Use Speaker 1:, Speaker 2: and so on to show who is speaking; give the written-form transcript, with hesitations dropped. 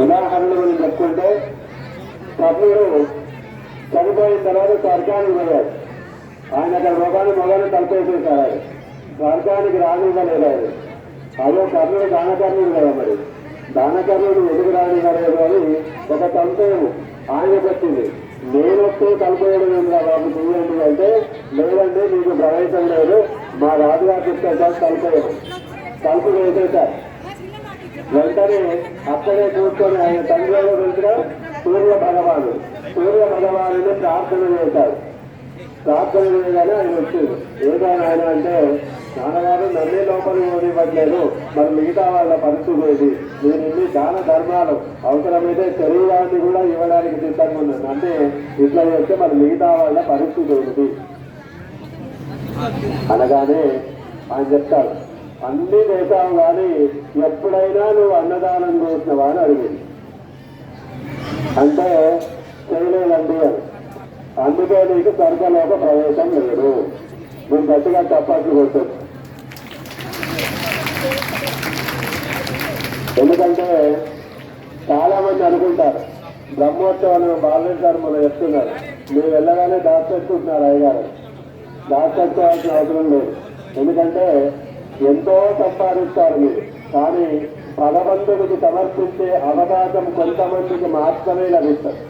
Speaker 1: ఉదాహరణ మనం చెప్పుకుంటే కర్ణుడు చనిపోయిన తర్వాత స్వర్గానికి పోయాడు. ఆయన అక్కడ మొగాన్ని తలపేసేశారు. ఆయన స్వర్గానికి రానివ్వలేదు. ఆయన అదో కర్ణుడు దానకర్ణుడు కదా. మరి దానకర్ణుడు ఎదుగు రానివ్వలేదు అని ఒక సంశయము ఆయనకు వచ్చింది. నేనొస్తే తలపోయడం ఏందా బాబు చెయ్యండి అంటే, లేదండి మీకు ప్రవేశం లేదు, మా రాజుగారు చెప్తారు తలపోయడం. తలుపు వేసేశారు. వెంటనే అక్కడే కూర్చొని ఆయన తండ్రి వెళ్తున్నా సూర్య భగవాను ప్రార్థన చేశారు. ప్రార్థన చేయగానే ఆయన వచ్చింది. ఏదైనా ఆయన అంటే, నాన్నగారు నన్నే లోపలికి పోనివ్వట్లేదు, మరి మిగతా వాళ్ళ పరిస్థితి ఏది? నేను ఇన్ని దాన ధర్మాలు అవసరమైతే శరీరాన్ని కూడా ఇవ్వడానికి సిద్ధంగా ఉన్నాను, అంటే ఇట్లా చేస్తే మరి మిగతా వాళ్ళ పరిస్థితి ఏమిటి అనగానే ఆయన చెప్తాడు, అన్ని చేశావు కానీ ఎప్పుడైనా నువ్వు అన్నదానం చేసినవా అని అడిగింది. అంటే చేయలేదండి అని. అందుకే నీకు స్వర్గలోక ప్రవేశం లేదు. నేను గట్టిగా చప్పట్లు కొట్టచ్చు. ఎందుకంటే చాలా మంది అనుకుంటారు బ్రహ్మోత్సవాలు బాలరెడ్డి గారు మనం చెప్తున్నారు, మీరు వెళ్ళగానే దాచిపెట్టుకుంటున్నారు అయ్యగారు. దాచిపెట్టుకోవాల్సిన అవసరం లేదు. ఎందుకంటే ఎంతో సంపాదిస్తారు మీరు, కానీ భగవంతుడికి సమర్పించే అవకాశం కొంతమందికి మాత్రమే లభిస్తుంది.